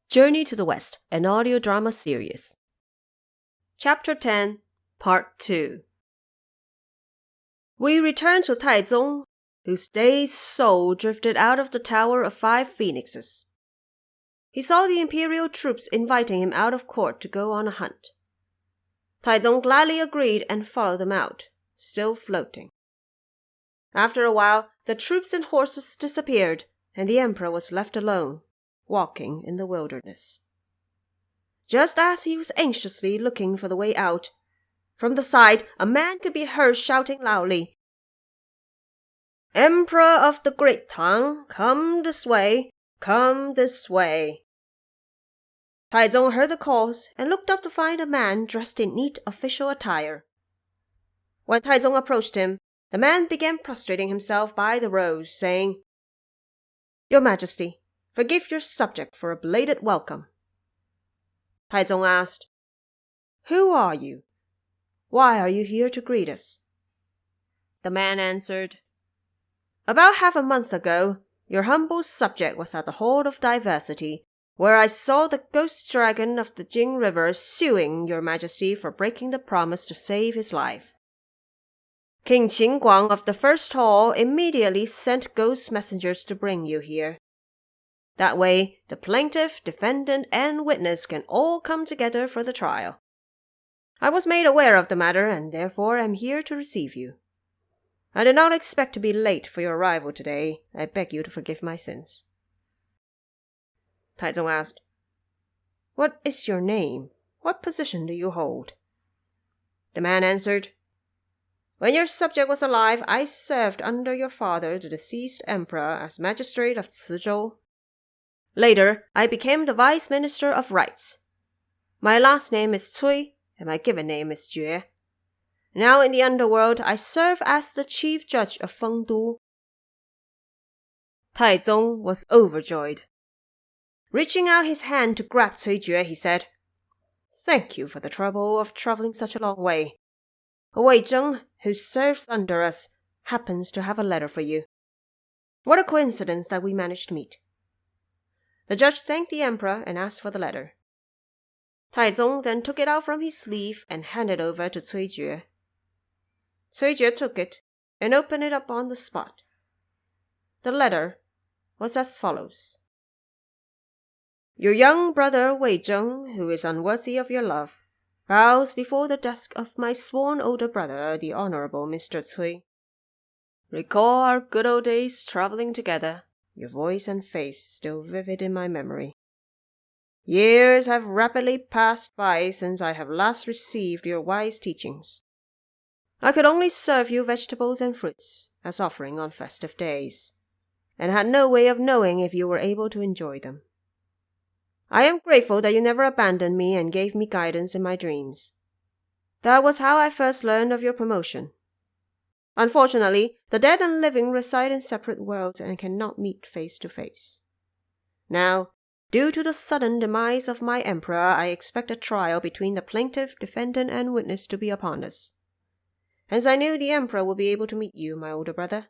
Journey to the West, an audio drama series. Chapter 10, Part 2. We return to Taizong, whose dazed soul drifted out of the Tower of Five Phoenixes. He saw the imperial troops inviting him out of court to go on a hunt. Taizong gladly agreed and followed them out, still floating. After a while, the troops and horses disappeared, and the emperor was left alone, walking in the wilderness. Just as he was anxiously looking for the way out, from the side a man could be heard shouting loudly, "Emperor of the Great Tang, come this way, come this way." Taizong heard the calls and looked up to find a man dressed in neat official attire. When Taizong approached him, the man began prostrating himself by the road, saying, "Your Majesty, forgive your subject for a belated welcome." Taizong asked, "Who are you? Why are you here to greet us?" The man answered, "About half a month ago, your humble subject was at the Hall of Diversity, where I saw the ghost dragon of the Jing River suing your Majesty for breaking the promise to save his life. King Qin Guang of the First Hall immediately sent ghost messengers to bring you here. That way, the plaintiff, defendant, and witness can all come together for the trial. I was made aware of the matter and therefore am here to receive you. I did not expect to be late for your arrival today. I beg you to forgive my sins." Taizong asked, "What is your name? What position do you hold?" The man answered, "When your subject was alive, I served under your father, the deceased emperor, as magistrate of Cizhou. Later, I became the vice minister of rights. My last name is Cui, and my given name is Jue. Now in the underworld, I serve as the chief judge of Fengdu." Taizong was overjoyed. Reaching out his hand to grab Cui Jue, he said, "Thank you for the trouble of traveling such a long way. Wei Zheng, who serves under us, happens to have a letter for you. What a coincidence that we managed to meet." The judge thanked the emperor and asked for the letter. Taizong then took it out from his sleeve and handed it over to Cui Jue. Cui Jue took it and opened it up on the spot. The letter was as follows. "Your young brother Wei Zheng, who is unworthy of your love, bows before the desk of my sworn older brother, the Honorable Mr. Cui. Recall our good old days traveling together, your voice and face still vivid in my memory. Years have rapidly passed by since I have last received your wise teachings. I could only serve you vegetables and fruits as offering on festive days, and had no way of knowing if you were able to enjoy them. I am grateful that you never abandoned me and gave me guidance in my dreams. That was how I first learned of your promotion. Unfortunately, the dead and living reside in separate worlds and cannot meet face to face. Now, due to the sudden demise of my emperor, I expect a trial between the plaintiff, defendant, and witness to be upon us. Hence I knew the emperor would be able to meet you, my older brother.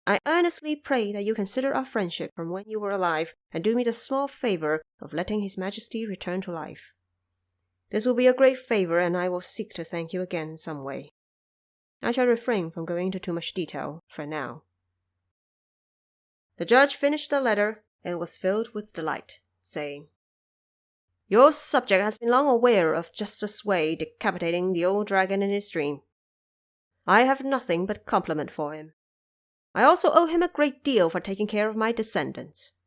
I earnestly pray that you consider our friendship from when you were alive and do me the small favor of letting His Majesty return to life. This will be a great favor, and I will seek to thank you again in some way. I shall refrain from going into too much detail for now." The judge finished the letter and was filled with delight, saying, "Your subject has been long aware of Justice Wei decapitating the old dragon in his dream. I have nothing but compliment for him. I also owe him a great deal for taking care of my descendants.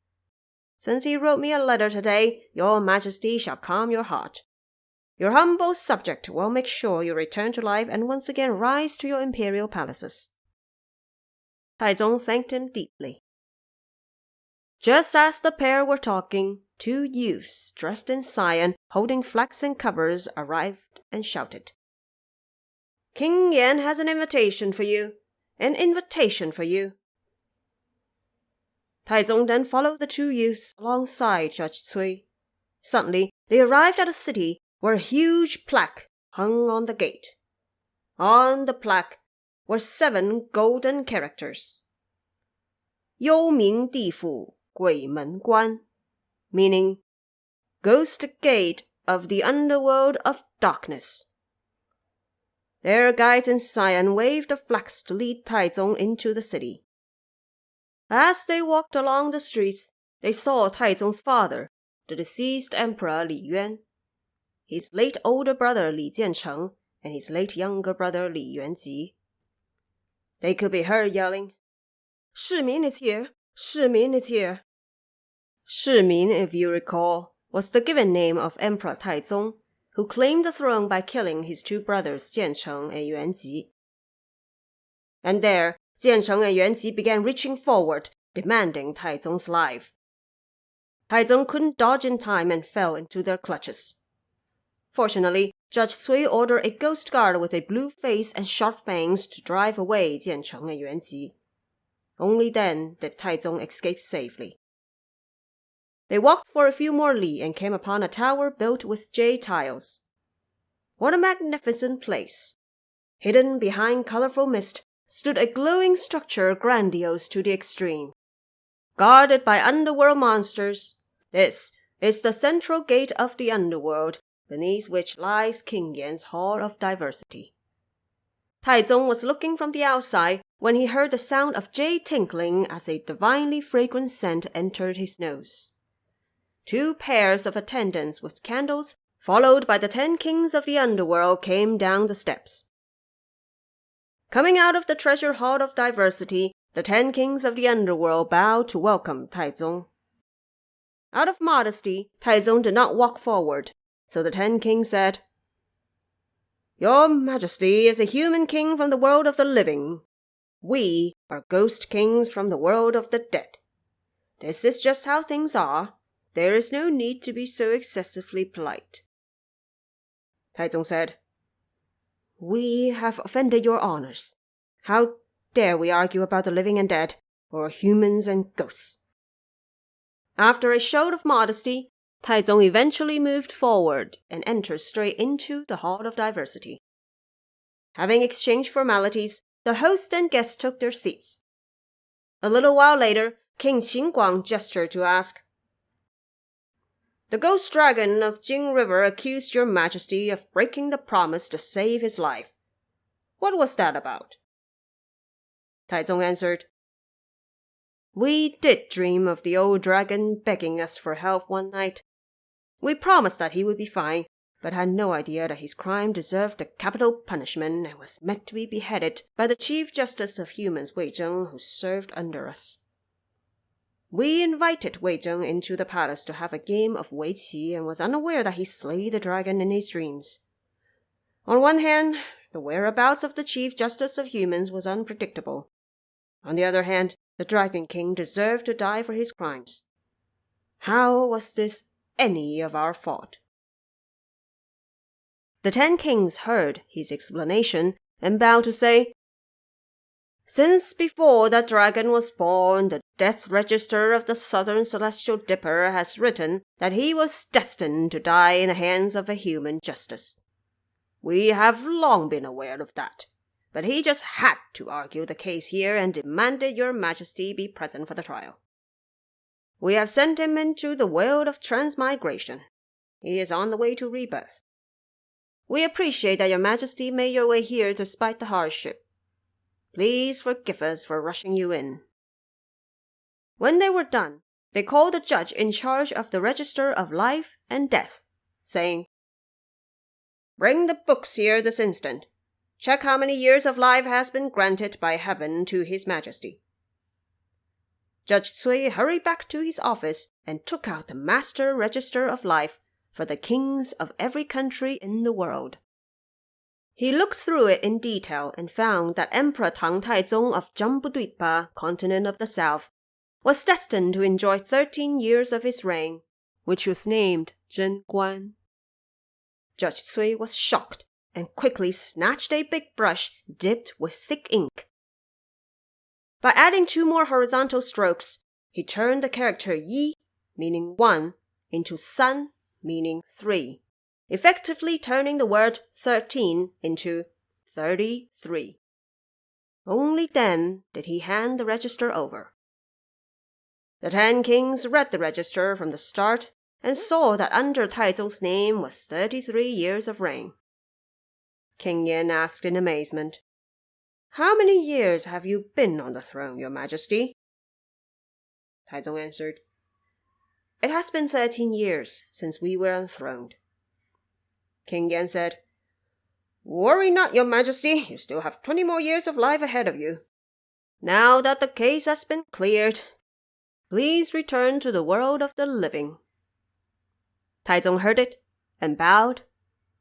Since he wrote me a letter today, your Majesty shall calm your heart. Your humble subject will make sure you return to life and once again rise to your imperial palaces." Taizong thanked him deeply. Just as the pair were talking, two youths dressed in cyan, holding flaxen covers, arrived and shouted, "King Yan has an invitation for you. An invitation for you." Taizong then followed the two youths alongside Judge Cui. Suddenly, they arrived at a city where a huge plaque hung on the gate. On the plaque were 7 golden characters. 幽冥地府鬼门关, meaning Ghost Gate of the Underworld of Darkness. Their guides in Xi'an waved the flags to lead Taizong into the city. As they walked along the streets, they saw Taizong's father, the deceased Emperor Li Yuan, his late older brother Li Jiancheng, and his late younger brother Li Yuanji. They could be heard yelling, "Shimin is here! Shimin is here!" Shimin, if you recall, was the given name of Emperor Taizong, who claimed the throne by killing his two brothers Jiancheng and Yuanji. And there, Jiancheng and Yuanji began reaching forward, demanding Taizong's life. Taizong couldn't dodge in time and fell into their clutches. Fortunately, Judge Cui ordered a ghost guard with a blue face and sharp fangs to drive away Jiancheng and Yuanji. Only then did Taizong escape safely. They walked for a few more li and came upon a tower built with jade tiles. What a magnificent place! Hidden behind colorful mist stood a glowing structure grandiose to the extreme. Guarded by underworld monsters, this is the central gate of the underworld, beneath which lies King Yan's Hall of Diversity. Taizong was looking from the outside when he heard the sound of jade tinkling as a divinely fragrant scent entered his nose. 2 pairs of attendants with candles, followed by the 10 kings of the underworld, came down the steps. Coming out of the treasure hall of diversity, the 10 kings of the underworld bowed to welcome Taizong. Out of modesty, Taizong did not walk forward, so the 10 kings said, "Your Majesty is a human king from the world of the living. We are ghost kings from the world of the dead. This is just how things are. There is no need to be so excessively polite." Taizong said, "We have offended your honors. How dare we argue about the living and dead, or humans and ghosts?" After a show of modesty, Taizong eventually moved forward and entered straight into the Hall of Diversity. Having exchanged formalities, the host and guests took their seats. A little while later, King Qingguang gestured to ask, "The ghost dragon of Jing River accused your Majesty of breaking the promise to save his life. What was that about?" Taizong answered, "We did dream of the old dragon begging us for help one night. We promised that he would be fine, but had no idea that his crime deserved a capital punishment and was meant to be beheaded by the Chief Justice of Humans Wei Zheng, who served under us. We invited Wei Zheng into the palace to have a game of weiqi and was unaware that he slayed the dragon in his dreams. On one hand, the whereabouts of the Chief Justice of Humans was unpredictable. On the other hand, the Dragon King deserved to die for his crimes. How was this any of our fault?" The 10 kings heard his explanation and bowed to say, "Since before that dragon was born, the death register of the Southern Celestial Dipper has written that he was destined to die in the hands of a human justice. We have long been aware of that, but he just had to argue the case here and demanded your Majesty be present for the trial. We have sent him into the world of transmigration. He is on the way to rebirth. We appreciate that your Majesty made your way here despite the hardship. Please forgive us for rushing you in." When they were done, they called the judge in charge of the register of life and death, saying, "Bring the books here this instant. Check how many years of life has been granted by heaven to His Majesty." Judge Cui hurried back to his office and took out the Master Register of Life for the kings of every country in the world. He looked through it in detail and found that Emperor Tang Taizong of Jambudipa, continent of the south, was destined to enjoy 13 years of his reign, which was named Zhen Guan. Judge Cui was shocked and quickly snatched a big brush dipped with thick ink. By adding 2 more horizontal strokes, he turned the character yi, meaning 1, into san, meaning 3, effectively turning the word 13 into 33. Only then did he hand the register over. The 10 kings read the register from the start and saw that under Taizong's name was 33 years of reign. King Yan asked in amazement, "How many years have you been on the throne, your majesty?" Taizong answered, "It has been 13 years since we were enthroned." King Yan said, "Worry not, your majesty, you still have 20 more years of life ahead of you. Now that the case has been cleared, please return to the world of the living." Taizong heard it and bowed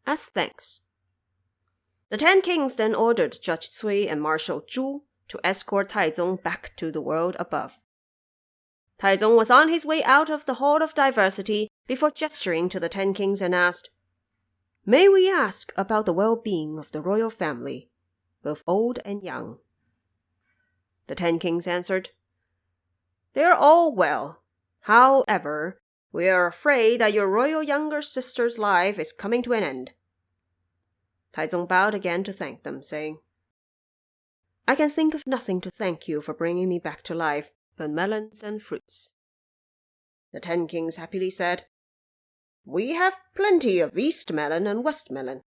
as thanks. The 10 kings then ordered Judge Cui and Marshal Zhu to escort Taizong back to the world above. Taizong was on his way out of the Hall of Diversity before gesturing to the 10 kings and asked, "May we ask about the well-being of the royal family, both old and young?" The 10 kings answered, "They are all well. However, we are afraid that your royal younger sister's life is coming to an end." Taizong bowed again to thank them, saying, "I can think of nothing to thank you for bringing me back to life but melons and fruits." The 10 kings happily said, "We have plenty of East melon and West melon.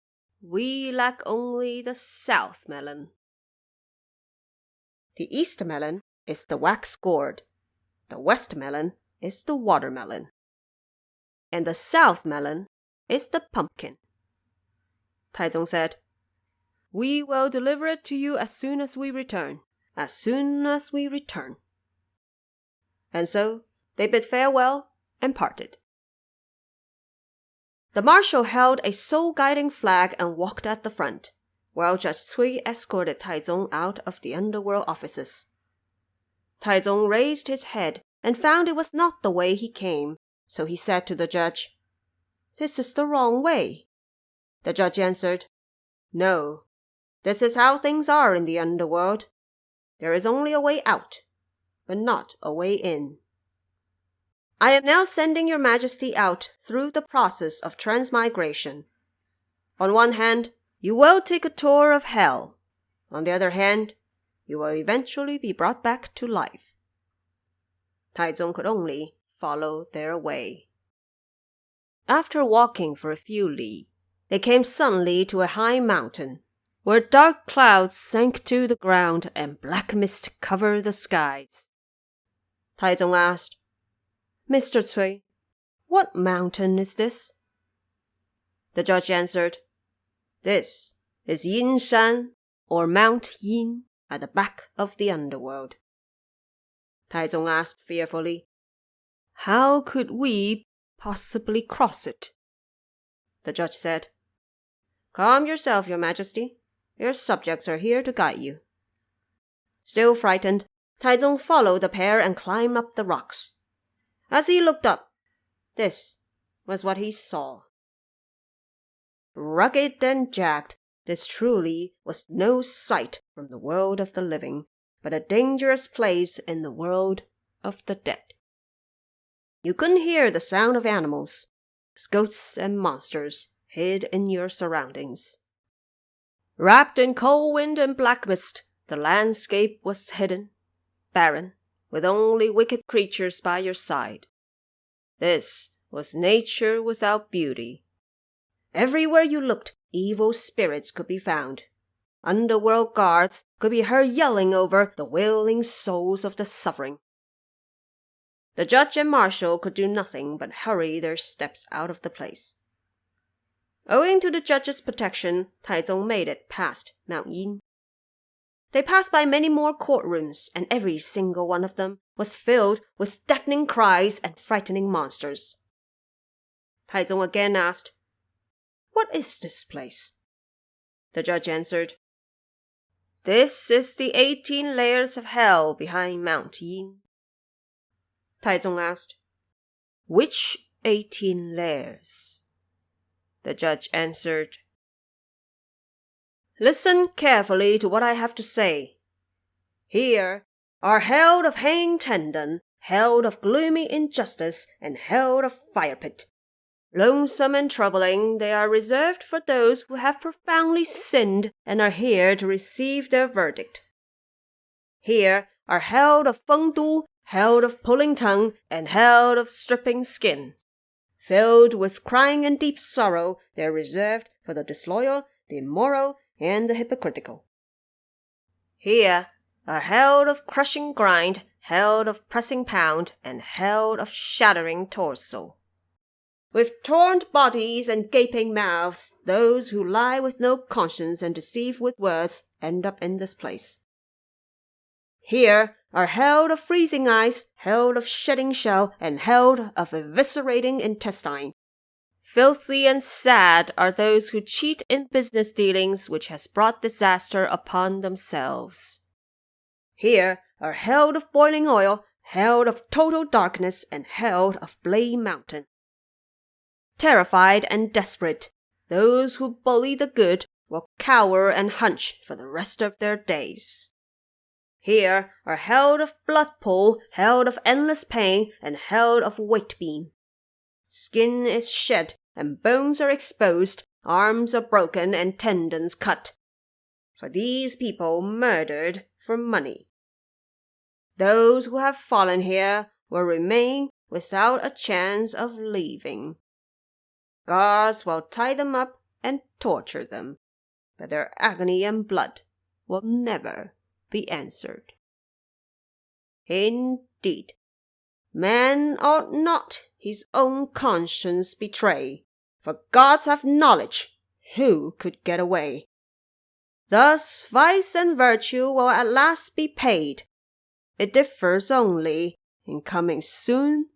We lack only the South melon." The East melon is the wax gourd, the West melon is the watermelon, and the South melon is the pumpkin. Taizong said, "We will deliver it to you as soon as we return. As soon as we return." And so they bid farewell and parted. The marshal held a soul-guiding flag and walked at the front, while Judge Cui escorted Taizong out of the underworld offices. Taizong raised his head and found it was not the way he came, so he said to the judge, "This is the wrong way." The judge answered, "No, this is how things are in the underworld. There is only a way out, but not a way in. I am now sending your majesty out through the process of transmigration. On one hand, you will take a tour of hell. On the other hand, you will eventually be brought back to life." Taizong could only follow their way. After walking for a few li, they came suddenly to a high mountain, where dark clouds sank to the ground and black mist covered the skies. Taizong asked, "Mr. Cui, what mountain is this?" The judge answered, "This is Yin Shan, or Mount Yin, at the back of the underworld." Taizong asked fearfully, "How could we possibly cross it?" The judge said, "Calm yourself, your majesty. Your subjects are here to guide you." Still frightened, Taizong followed the pair and climbed up the rocks. As he looked up, this was what he saw. Rugged and jagged, this truly was no sight from the world of the living, but a dangerous place in the world of the dead. You couldn't hear the sound of animals, as ghosts and monsters hid in your surroundings. Wrapped in cold wind and black mist, the landscape was hidden, barren, with only wicked creatures by your side. This was nature without beauty. Everywhere you looked, evil spirits could be found. Underworld guards could be heard yelling over the wailing souls of the suffering. The judge and marshal could do nothing but hurry their steps out of the place. Owing to the judge's protection, Taizong made it past Mount Yin. They passed by many more courtrooms, and every single one of them was filled with deafening cries and frightening monsters. Taizong again asked, "What is this place?" The judge answered, "This is the 18 layers of hell behind Mount Yin." Taizong asked, "Which 18 layers?" The judge answered, "Listen carefully to what I have to say. Here are hell of hanging tendon, hell of gloomy injustice, and hell of fire pit. Lonesome and troubling, they are reserved for those who have profoundly sinned and are here to receive their verdict. Here are hell of Fengdu, held of pulling tongue, and held of stripping skin. Filled with crying and deep sorrow, they are reserved for the disloyal, the immoral, and the hypocritical. Here are held of crushing grind, held of pressing pound, and held of shattering torso. With torn bodies and gaping mouths, those who lie with no conscience and deceive with words end up in this place. Here are held of freezing ice, held of shedding shell, and held of eviscerating intestine. Filthy and sad are those who cheat in business dealings which has brought disaster upon themselves. Here are held of boiling oil, held of total darkness, and held of Blade Mountain. Terrified and desperate, those who bully the good will cower and hunch for the rest of their days. Here are held of blood pool, held of endless pain, and held of weight beam. Skin is shed, and bones are exposed, arms are broken, and tendons cut. For these people murdered for money. Those who have fallen here will remain without a chance of leaving. Guards will tie them up and torture them, but their agony and blood will never be answered. Indeed, man ought not his own conscience betray, for gods have knowledge, who could get away? Thus vice and virtue will at last be paid. It differs only in coming soon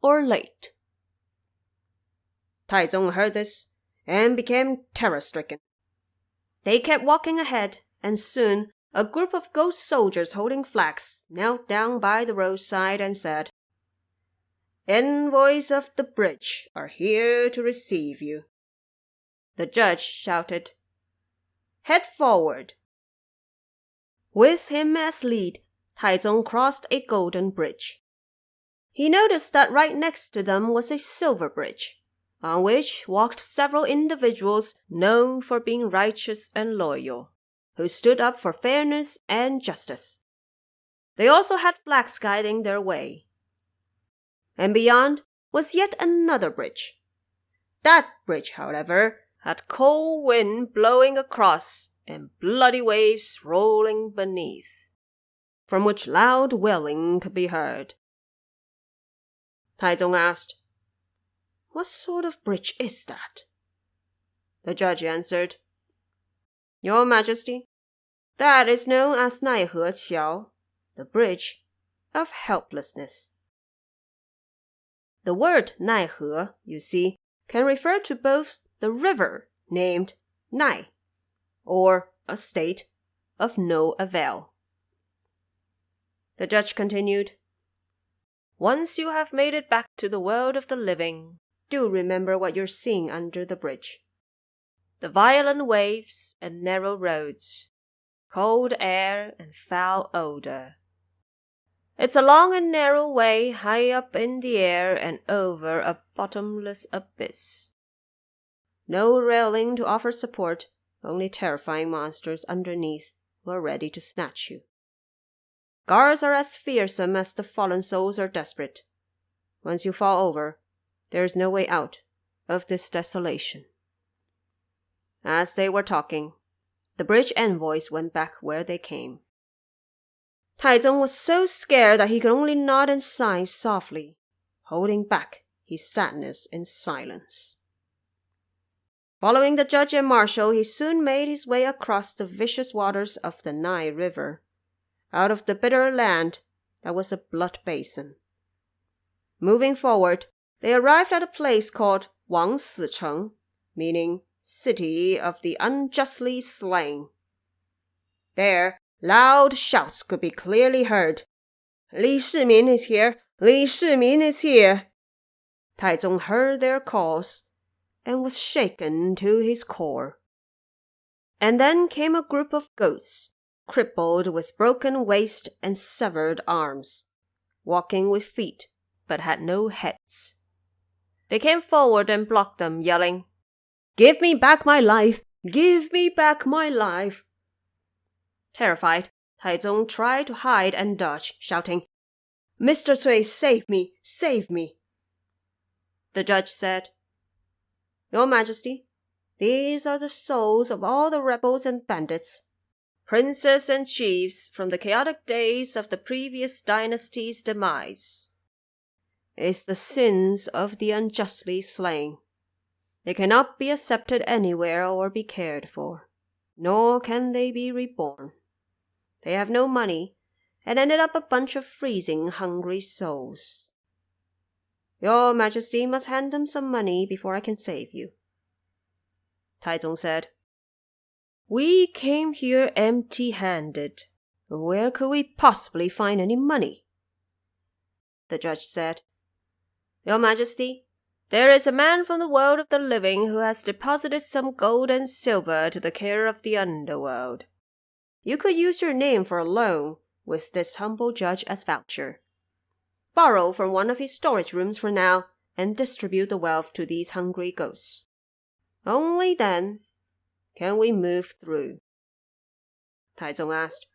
or late. Taizong heard this and became terror-stricken. They kept walking ahead, and soon a group of ghost soldiers holding flags knelt down by the roadside and said, "Envoys of the bridge are here to receive you." The judge shouted, "Head forward." With him as lead, Taizong crossed a golden bridge. He noticed that right next to them was a silver bridge, on which walked several individuals known for being righteous and loyal, who stood up for fairness and justice. They also had flags guiding their way. And beyond was yet another bridge. That bridge, however, had cold wind blowing across and bloody waves rolling beneath, from which loud wailing could be heard. Taizong asked, "What sort of bridge is that?" The judge answered, "Your Majesty, that is known as 奈何桥, the bridge of helplessness." The word 奈何, you see, can refer to both the river named Nai, or a state of no avail. The judge continued, "Once you have made it back to the world of the living, do remember what you're seeing under the bridge. The violent waves and narrow roads, cold air and foul odor. It's a long and narrow way high up in the air and over a bottomless abyss. No railing to offer support, only terrifying monsters underneath who are ready to snatch you. Guards are as fearsome as the fallen souls are desperate. Once you fall over, there is no way out of this desolation." As they were talking, the bridge envoys went back where they came. Taizong was so scared that he could only nod and sigh softly, holding back his sadness in silence. Following the judge and marshal, he soon made his way across the vicious waters of the Nai River, out of the bitter land that was a blood basin. Moving forward, they arrived at a place called Wang Si Cheng, meaning City of the Unjustly Slain. There, loud shouts could be clearly heard. "Li Shimin is here! Li Shimin is here!" Taizong heard their calls and was shaken to his core. And then came a group of ghosts, crippled with broken waist and severed arms, walking with feet but had no heads. They came forward and blocked them, yelling, "Give me back my life! Give me back my life!" Terrified, Taizong tried to hide and dodge, shouting, Mr. Cui, save me! Save me! The judge said, Your Majesty, these are the souls of all the rebels and bandits, princes and chiefs from the chaotic days of the previous dynasty's demise. It's the sins of the unjustly slain. They cannot be accepted anywhere or be cared for, nor can they be reborn. They have no money, and ended up a bunch of freezing, hungry souls. Your Majesty must hand them some money before I can save you. Taizong said, We came here empty-handed. Where could we possibly find any money? The judge said, Your Majesty, there is a man from the world of the living who has deposited some gold and silver to the care of the underworld. You could use your name for a loan, with this humble judge as voucher. Borrow from one of his storage rooms for now, and distribute the wealth to these hungry ghosts. Only then can we move through. Taizong asked,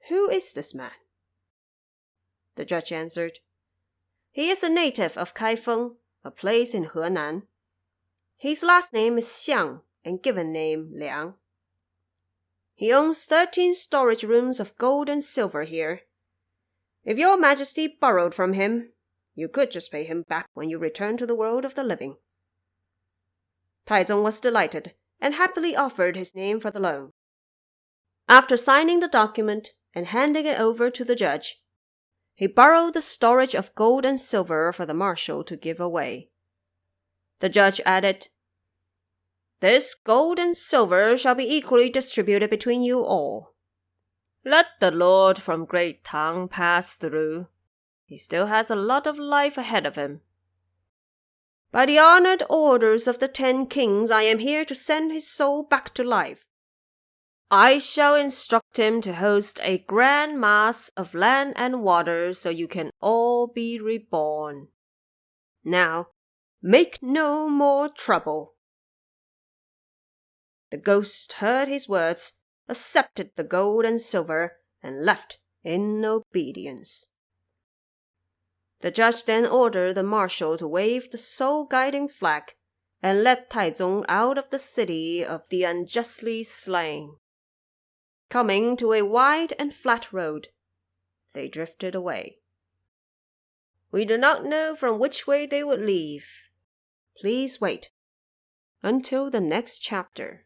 Who is this man? The judge answered, He is a native of Kaifeng, a place in Henan. His last name is Xiang, and given name Liang. He owns 13 storage rooms of gold and silver here. If your Majesty borrowed from him, you could just pay him back when you return to the world of the living. Taizong was delighted and happily offered his name for the loan. After signing the document and handing it over to the judge, he borrowed the storage of gold and silver for the marshal to give away. The judge added, This gold and silver shall be equally distributed between you all. Let the Lord from Great Tang pass through. He still has a lot of life ahead of him. By the honored orders of the 10 kings, I am here to send his soul back to life. I shall instruct him to host a grand mass of land and water so you can all be reborn. Now, make no more trouble. The ghost heard his words, accepted the gold and silver, and left in obedience. The judge then ordered the marshal to wave the soul-guiding flag and let Taizong out of the city of the unjustly slain. Coming to a wide and flat road, they drifted away. We do not know from which way they would leave. Please wait until the next chapter.